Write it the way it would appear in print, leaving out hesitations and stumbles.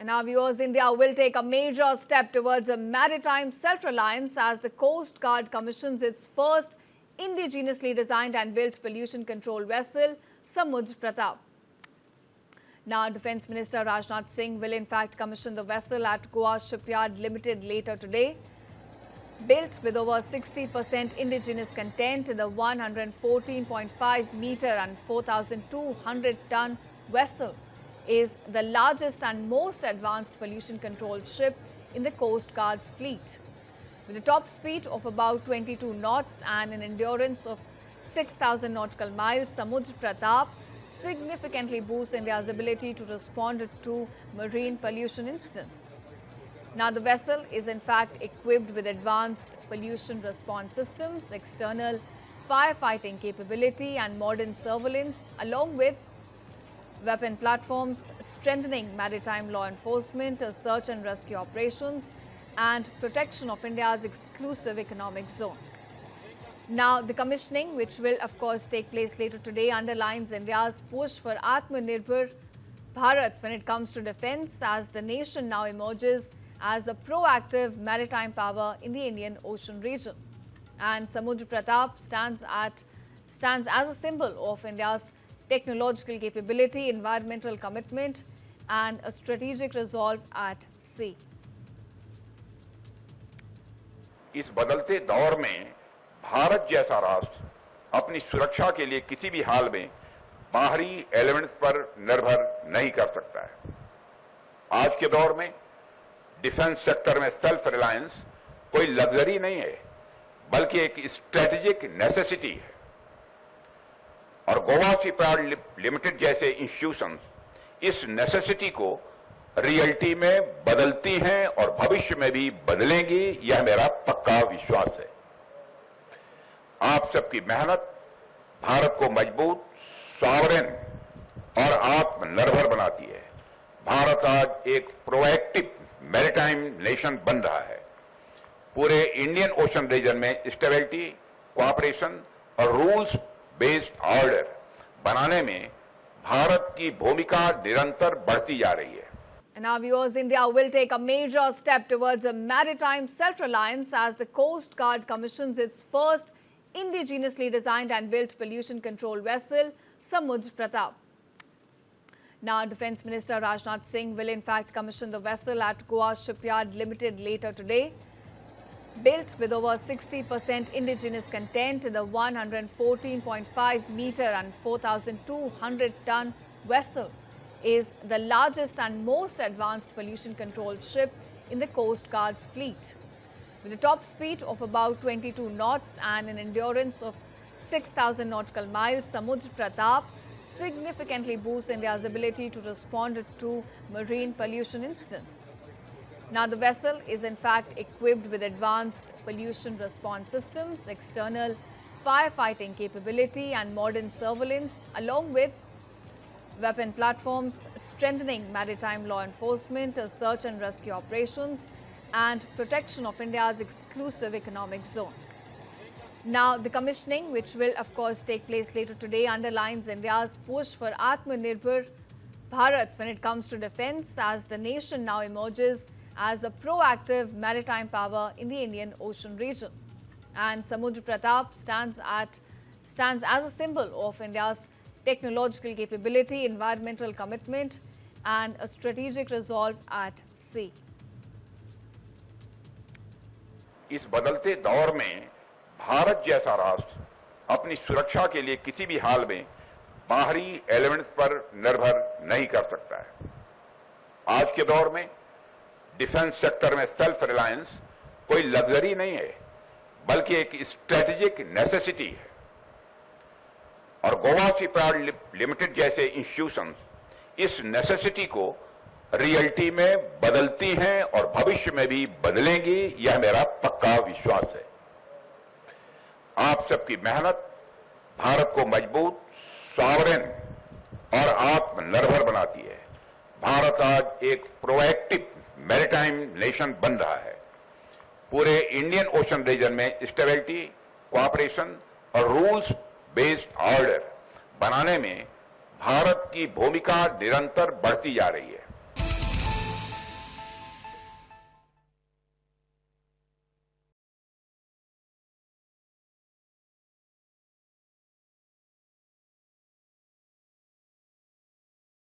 And our viewers, India will take a major step towards a maritime self-reliance as the Coast Guard commissions its first indigenously designed and built pollution control vessel, Samudra Pratap. Now, Defence Minister Rajnath Singh will in fact commission the vessel at Goa Shipyard Limited later today. Built with over 60% indigenous content, the 114.5 metre and 4,200 ton vessel is the largest and most advanced pollution control ship in the Coast Guard's fleet. With a top speed of about 22 knots and an endurance of 6,000 nautical miles, Samudra Pratap significantly boosts India's ability to respond to marine pollution incidents. Now, the vessel is in fact equipped with advanced pollution response systems, external firefighting capability and modern surveillance, along with weapon platforms, strengthening maritime law enforcement, search and rescue operations, and protection of India's exclusive economic zone. Now, the commissioning, which will of course take place later today, underlines India's push for Atmanirbhar Bharat when it comes to defence, as the nation now emerges as a proactive maritime power in the Indian Ocean region. And Samudra Pratap stands as a symbol of India's technological capability, environmental commitment, and a strategic resolve at sea. इस बदलते दौर में भारत जैसा राष्ट्र अपनी सुरक्षा के लिए किसी भी हाल में बाहरी एलिमेंट्स पर निर्भर नहीं कर सकता है। आज के दौर में डिफेंस सेक्टर में सेल्फ रिलायंस कोई लग्जरी नहीं है, बल्कि एक स्ट्रेटेजिक नेसेसिटी है। और गोवा शिपयार्ड लिमिटेड जैसे इंस्टीट्यूशंस इस नेसेसिटी को रियलिटी में बदलती हैं और भविष्य में भी बदलेंगी, यह मेरा पक्का विश्वास है। आप सबकी मेहनत भारत को मजबूत, सॉवरेन और आत्मनिर्भर बनाती है। भारत आज एक प्रोएक्टिव मैरीटाइम नेशन बन रहा है। पूरे इंडियन ओशन रीजन में स्टेबिलिटी, कोऑपरेशन और रूल्स बेस्ड ऑर्डर बनाने में भारत की भूमिका निरंतर बढ़ती जा रही है। And our viewers, India will take a major step towards a maritime self-reliance as the Coast Guard commissions its first indigenously designed and built pollution control vessel, Samudra Pratap. Now, Defence Minister Rajnath Singh will in fact commission the vessel at Goa Shipyard Limited later today. Built with over 60% indigenous content, the 114.5 metre and 4,200 ton vessel is the largest and most advanced pollution control ship in the Coast Guard's fleet. With a top speed of about 22 knots and an endurance of 6,000 nautical miles, Samudra Pratap significantly boosts India's ability to respond to marine pollution incidents. Now, the vessel is in fact equipped with advanced pollution response systems, external firefighting capability and modern surveillance, along with weapon platforms, strengthening maritime law enforcement, search and rescue operations, and protection of India's exclusive economic zone. Now, the commissioning, which will of course take place later today, underlines India's push for Atmanirbhar Bharat when it comes to defence, as the nation now emerges as a proactive maritime power in the Indian Ocean region. And Samudra Pratap stands as a symbol of India's technological capability, environmental commitment, and a strategic resolve at sea. इस बदलते दौर में भारत जैसा राष्ट्र अपनी सुरक्षा के लिए किसी भी हाल में बाहरी एलिमेंट्स पर निर्भर नहीं कर सकता है। आज के दौर में डिफेंस सेक्टर में सेल्फ रिलायंस कोई लग्जरी नहीं है, बल्कि एक स्ट्रेटेजिक नेसेसिटी है। और गोवा शिपयार्ड लिमिटेड जैसे इंस्टीट्यूशंस इस नेसेसिटी को रियलिटी में बदलती हैं और भविष्य में भी बदलेंगी, यह मेरा पक्का विश्वास है। आप सबकी मेहनत भारत को मजबूत, सॉवरेन और आत्मनिर्भर बनाती है। भारत आज एक प्रोएक्टिव मैरीटाइम नेशन बन रहा है। पूरे इंडियन ओशन रीजन में स्टेबिलिटी, कोऑपरेशन और रूल्स बेस्ड ऑर्डर बनाने में भारत की भूमिका निरंतर बढ़ती जा रही है।